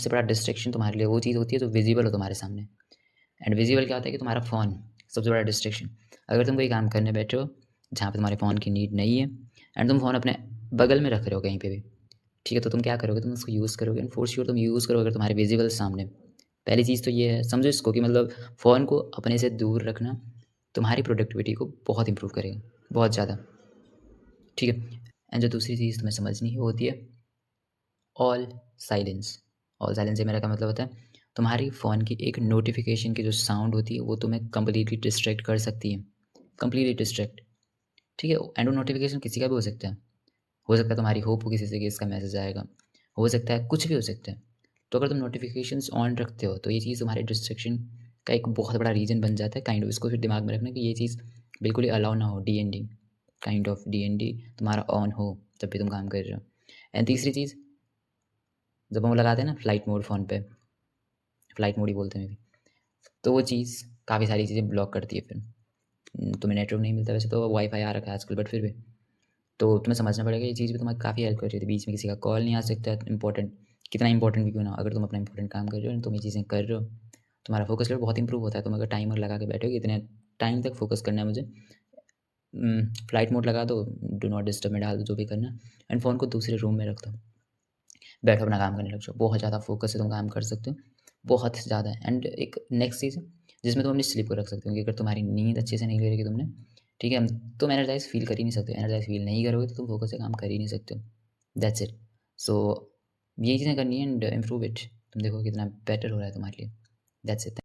सबसे बड़ा डिस्ट्रैक्शन तुम्हारे लिए वो चीज़ होती है जो विजिबल हो तुम्हारे सामने। एंड विजिबल क्या होता है कि तुम्हारा फ़ोन सबसे बड़ा डिस्ट्रैक्शन। अगर तुम कोई काम करने बैठे हो जहाँ पे तुम्हारे फ़ोन की नीड नहीं है एंड तुम फ़ोन अपने बगल में रख रहे हो कहीं पे भी, ठीक है, तो तुम क्या करोगे, तुम उसको यूज़ करोगे एंड फॉर श्योर तुम यूज़ करोगे अगर तुम्हारे विजिबल सामने। पहली चीज़ तो ये है, समझो इसको कि मतलब फ़ोन को अपने से दूर रखना तुम्हारी प्रोडक्टिविटी को बहुत इंप्रूव करेगा, बहुत ज़्यादा, ठीक है। एंड जो दूसरी चीज़ तुम्हें समझनी है वो होती है ऑल साइलेंस। ऑल साइलेंस से मेरा क्या मतलब होता है, तुम्हारी फ़ोन की एक नोटिफिकेशन की जो साउंड होती है वो तुम्हें कंप्लीटली डिस्ट्रैक्ट कर सकती है, कंप्लीटली डिस्ट्रैक्ट, ठीक है। एंड वो नोटिफिकेशन किसी का भी हो सकता है तुम्हारी होप हो किसी से कि इसका मैसेज आएगा, हो सकता है कुछ भी हो सकता है। तो अगर तुम नोटिफिकेशंस ऑन रखते हो तो ये चीज़ तुम्हारे डिस्ट्रैक्शन का एक बहुत बड़ा रीज़न बन जाता है। काइंड ऑफ इसको फिर दिमाग में रखना कि ये चीज़ बिल्कुल ही अलाउ ना हो, डीएनडी, काइंड ऑफ डीएनडी तुम्हारा ऑन हो जब भी तुम काम कर रहे हो। एंड तीसरी चीज़, जब हम लगाते हैं ना फ्लाइट मोड फ़ोन पे, फ्लाइट मोड ही बोलते हैं मे बी, तो वो चीज़ काफ़ी सारी चीज़ें ब्लॉक करती है फिर। तुम्हें नेटवर्क नहीं मिलता, वैसे तो वाईफ़ाई आ रखा है आजकल, बट फिर भी तो तुम्हें समझना पड़ेगा ये चीज़ भी तुम्हें काफ़ी हेल्प कर रही थी। बीच में किसी का कॉल नहीं आ सकता है इंपॉर्टेंट, कितना इंपॉर्टेंट भी क्यों ना हो, अगर तुम अपना इंपॉर्टेंट काम कर रहे हो तुम ये चीज़ें कर रहे हो, तुम्हारा फोकस लेवल बहुत इंप्रूव होता है। तुम अगर टाइमर लगा के बैठे हो कि इतने टाइम तक फोकस करना है मुझे, फ्लाइट मोड लगा दो, डू नॉट डिस्टर्ब में डाल दो, जो भी करना है, एंड फ़ोन को दूसरे रूम में रख दो, बैठो अपना काम करने लग जाओ। बहुत ज़्यादा फोकस से तुम काम कर सकते हो, बहुत ज़्यादा। एंड एक नेक्स्ट चीज़ है जिसमें तुम अपनी स्लीप को रख सकते हो, कि अगर तुम्हारी नींद अच्छे से नहीं ले रही तुमने, ठीक है, तुम एनर्जाइज फील कर ही नहीं सकते। एनर्जाइज फील नहीं करोगे तो तुम फोकस से काम कर ही नहीं सकते हो। That's it. सो ये चीज़ें करनी है एंड इम्प्रूव इट, तुम देखो कितना बेटर हो रहा है तुम्हारे लिए। That's it.